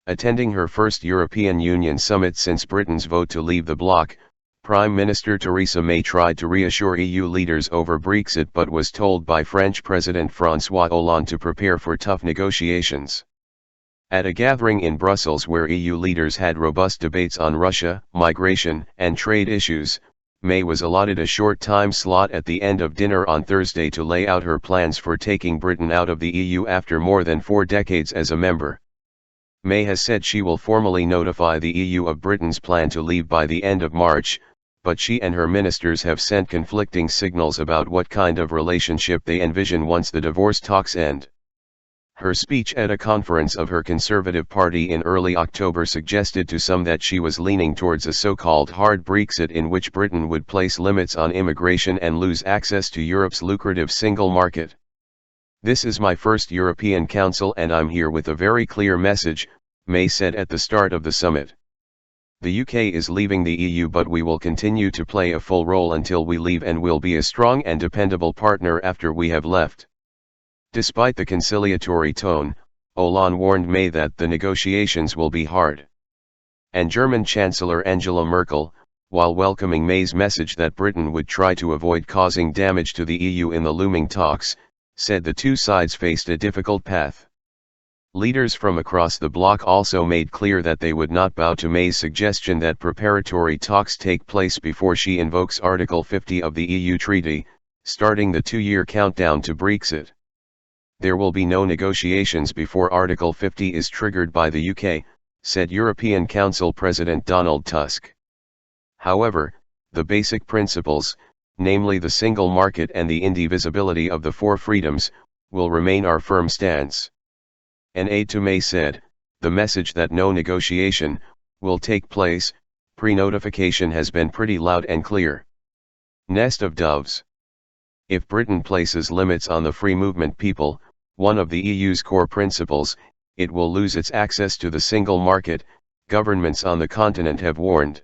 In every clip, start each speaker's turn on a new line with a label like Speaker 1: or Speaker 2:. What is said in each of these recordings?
Speaker 1: Attending her first European Union summit since Britain's vote to leave the bloc, Prime Minister Theresa May tried to reassure EU leaders over Brexit but was told by French President Francois Hollande to prepare for tough negotiations. At a gathering in Brussels where EU leaders had robust debates on Russia, migration, and trade issues, May was allotted a short time slot at the end of dinner on Thursday to lay out her plans for taking Britain out of the EU after more than 4 decades as a member. May has said she will formally notify the EU of Britain's plan to leave by the end of March, but she and her ministers have sent conflicting signals about what kind of relationship they envision once the divorce talks end. Her speech at a conference of her Conservative Party in early October suggested to some that she was leaning towards a so-called hard Brexit in which Britain would place limits on immigration and lose access to Europe's lucrative single market. "This is my first European Council and I'm here with a very clear message," May said at the start of the summit. "The UK is leaving the EU, but we will continue to play a full role until we leave and will be a strong and dependable partner after we have left." Despite the conciliatory tone, Hollande warned May that the negotiations will be hard. And German Chancellor Angela Merkel, while welcoming May's message that Britain would try to avoid causing damage to the EU in the looming talks, said the two sides faced a difficult path. Leaders from across the bloc also made clear that they would not bow to May's suggestion that preparatory talks take place before she invokes Article 50 of the EU Treaty, starting the 2-year countdown to Brexit. "There will be no negotiations before Article 50 is triggered by the UK," said European Council President Donald Tusk. However, the basic principles, namely the single market and the indivisibility of the 4 freedoms, will remain our firm stance. An aide to May said, "The message that no negotiation will take place, pre-notification has been pretty loud and clear. Nest of doves. If Britain places limits on the free movement people, one of the EU's core principles, it will lose its access to the single market," governments on the continent have warned.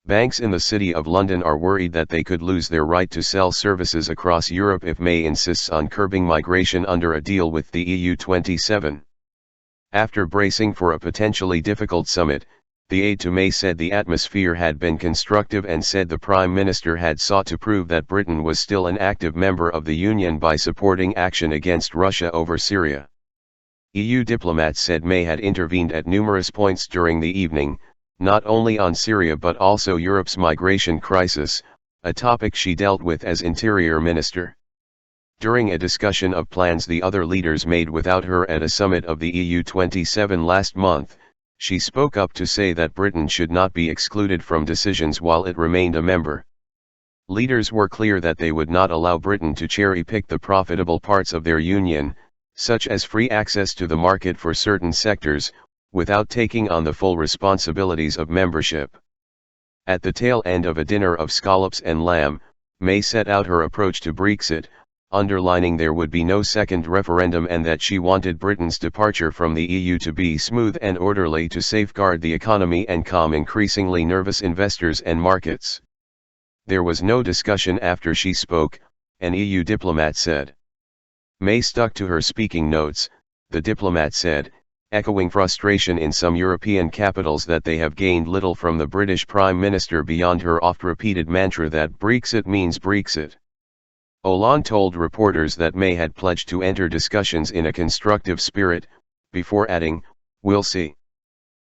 Speaker 1: Banks in the City of London are worried that they could lose their right to sell services across Europe if May insists on curbing migration under a deal with the EU 27. After bracing for a potentially difficult summit, the aide to May said the atmosphere had been constructive and said the Prime Minister had sought to prove that Britain was still an active member of the Union by supporting action against Russia over Syria. EU diplomats said May had intervened at numerous points during the evening, not only on Syria but also Europe's migration crisis, a topic she dealt with as Interior Minister. During a discussion of plans the other leaders made without her at a summit of the EU 27 last month, she spoke up to say that Britain should not be excluded from decisions while it remained a member. Leaders were clear that they would not allow Britain to cherry-pick the profitable parts of their union, such as free access to the market for certain sectors, without taking on the full responsibilities of membership. At the tail end of a dinner of scallops and lamb, May set out her approach to Brexit, underlining there would be no second referendum and that she wanted Britain's departure from the EU to be smooth and orderly to safeguard the economy and calm increasingly nervous investors and markets. There was no discussion after she spoke, an EU diplomat said. May stuck to her speaking notes, the diplomat said, echoing frustration in some European capitals that they have gained little from the British Prime Minister beyond her oft-repeated mantra that Brexit means Brexit. Hollande told reporters that May had pledged to enter discussions in a constructive spirit, before adding, "We'll see."